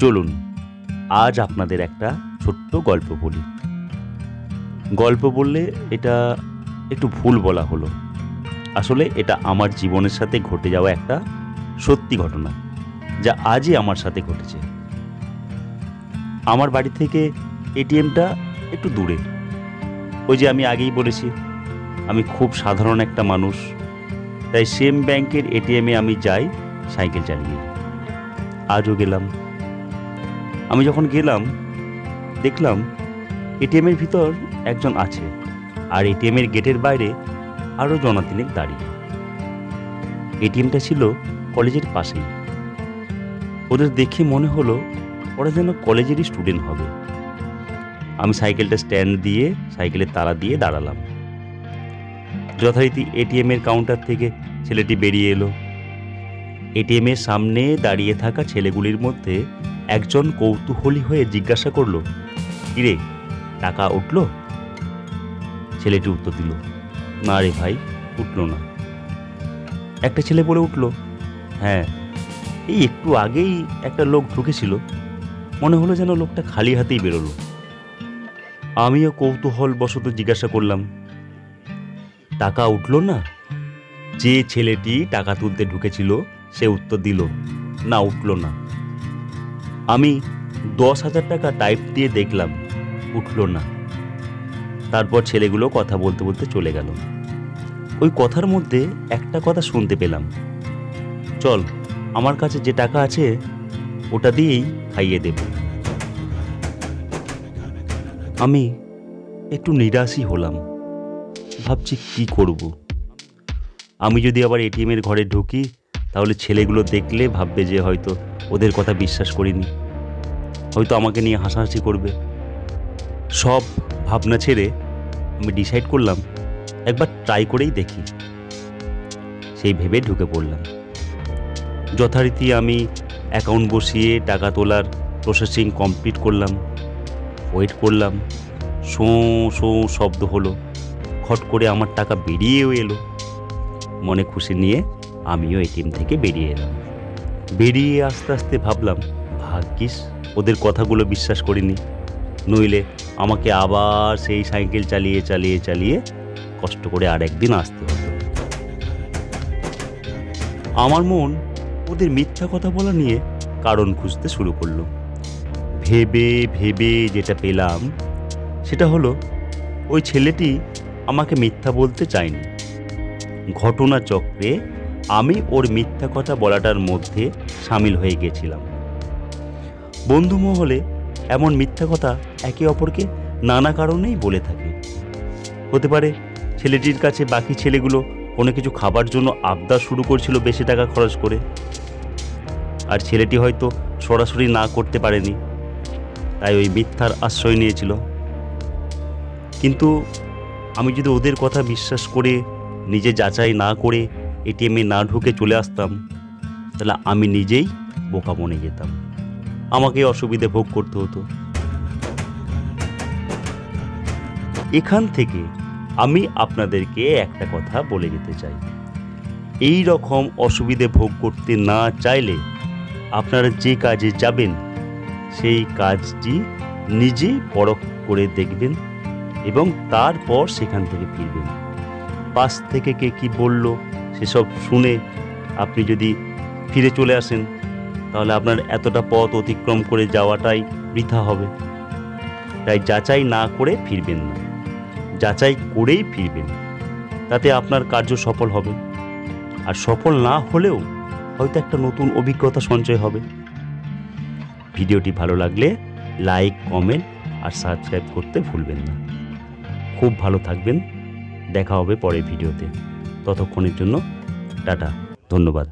চলুন আজ আপনাদের একটা ছোট্ট গল্প বলি। গল্প বললে এটা একটু ভুল বলা হলো। আসলে এটা আমার জীবনের সাথে ঘটে যাওয়া একটা সত্যি ঘটনা, যা আজই আমার সাথে ঘটেছে। আমার বাড়ি থেকে এটিএমটা একটু দূরে। ওই যে আমি আগেই বলেছি, আমি খুব সাধারণ একটা মানুষ, তাই সেম ব্যাংকের এটিএমে আমি যাই সাইকেল চালিয়ে। আজও গেলাম। আমি যখন গেলাম দেখলাম এটিএমের ভিতর একজন আছে, আর এটিএমের গেটের বাইরে আরও জনাতিনেক দাঁড়িয়ে। এটিএমটা ছিল কলেজের পাশেই। ওদের দেখে মনে হলো ওরা যেন কলেজেরই স্টুডেন্ট হবে। আমি সাইকেলটা স্ট্যান্ড দিয়ে সাইকেলের তালা দিয়ে দাঁড়ালাম। যথারীতি এটিএমের কাউন্টার থেকে ছেলেটি বেরিয়ে এলো। এটিএমের সামনে দাঁড়িয়ে থাকা ছেলেগুলির মধ্যে একজন কৌতূহলী হয়ে জিজ্ঞাসা করলো, কিরে, টাকা উঠল? ছেলেটি উত্তর দিল, না রে ভাই, উঠল না। একটা ছেলে বলে উঠল, হ্যাঁ, এই একটু আগেই একটা লোক ঢুকেছিল, মনে হলো যেন লোকটা খালি হাতেই বেরোলো। আমিও কৌতূহল বশত জিজ্ঞাসা করলাম, টাকা উঠল না? যে ছেলেটি টাকা তুলতে ঢুকেছিল সে উত্তর দিল, না, উঠল না। আমি 10,000 টাকা টাইপ দিয়ে দেখলাম, উঠল না। তারপর ছেলেগুলো কথা বলতে বলতে চলে গেল। ওই কথার মধ্যে একটা কথা শুনতে পেলাম, চল, আমার কাছে যে টাকা আছে ওটা দিয়েই খাইয়ে দেব। আমি একটু নিরাশই হলাম। ভাবছি কি করব। আমি যদি আবার এটিএমের ঘরে ঢুকি তাহলে ছেলেগুলো দেখলে ভাববে যে হয়তো ওদের কথা বিশ্বাস করিনি, হয়তো আমাকে নিয়ে হাসাহাসি করবে। সব ভাবনা ছেড়ে আমি ডিসাইড করলাম একবার ট্রাই করেই দেখি। সেই ভেবে ঢুকে পড়লাম। যথারীতি আমি অ্যাকাউন্ট বসিয়ে টাকা তোলার প্রসেসিং কমপ্লিট করলাম। ওয়েট করলাম। শোঁ শোঁ শব্দ হলো। খট করে আমার টাকা বেরিয়েও এলো। মনে খুশি নিয়ে আমিও এটিএম থেকে বেরিয়ে এলাম। বেরিয়ে আস্তে আস্তে ভাবলাম, ভাগ্যিস ওদের কথাগুলো বিশ্বাস করিনি, নইলে আমাকে আবার সেই সাইকেল চালিয়ে চালিয়ে চালিয়ে কষ্ট করে আর একদিন আসতে হতো। আমার মন ওদের মিথ্যা কথা বলা নিয়ে কারণ খুঁজতে শুরু করলো। ভেবে ভেবে যেটা পেলাম সেটা হলো, ওই ছেলেটি আমাকে মিথ্যা বলতে চায়নি। ঘটনা চক্রে আমি ওর মিথ্যা কথা বলাটার মধ্যে সামিল হয়ে গেছিলাম। বন্ধু মহলে এমন মিথ্যা কথা একে অপরকে নানা কারণেই বলে থাকে। হতে পারে ছেলেটির কাছে বাকি ছেলেগুলো কোনো কিছু খাবার জন্য আবদার শুরু করছিল বেশি টাকা খরচ করে, আর ছেলেটি হয়তো সরাসরি না করতে পারেনি, তাই ওই মিথ্যার আশ্রয় নিয়েছিল। কিন্তু আমি যদি ওদের কথা বিশ্বাস করে নিজে যাচাই না করে এটিএমে না ঢুকে চলে আসতাম, তাহলে আমি নিজেই বোকা বনে যেতাম, আমাকে অসুবিধে ভোগ করতে হতো। এখান থেকে আমি আপনাদেরকে একটা কথা বলে যেতে চাই, এই রকম অসুবিধে ভোগ করতে না চাইলে আপনারা যে কাজে যাবেন সেই কাজটি নিজে পরখ করে দেখবেন এবং তারপর সেখান থেকে ফিরবেন। পাশ থেকে কে কি বলল সেসব শুনে আপনি যদি ফিরে চলে আসেন তাহলে আপনার এতটা পথ অতিক্রম করে যাওয়াটাই বৃথা হবে। তাই যাচাই না করে ফিরবেন না, যাচাই করেই ফিরবেন, তাতে আপনার কার্য সফল হবে। আর সফল না হলেও হয়তো একটা নতুন অভিজ্ঞতা সঞ্চয় হবে। ভিডিওটি ভালো লাগলে লাইক, কমেন্ট আর সাবস্ক্রাইব করতে ভুলবেন না। খুব ভালো থাকবেন। দেখা হবে পরের ভিডিওতে। ততক্ষণের জন্য টাটা, ধন্যবাদ।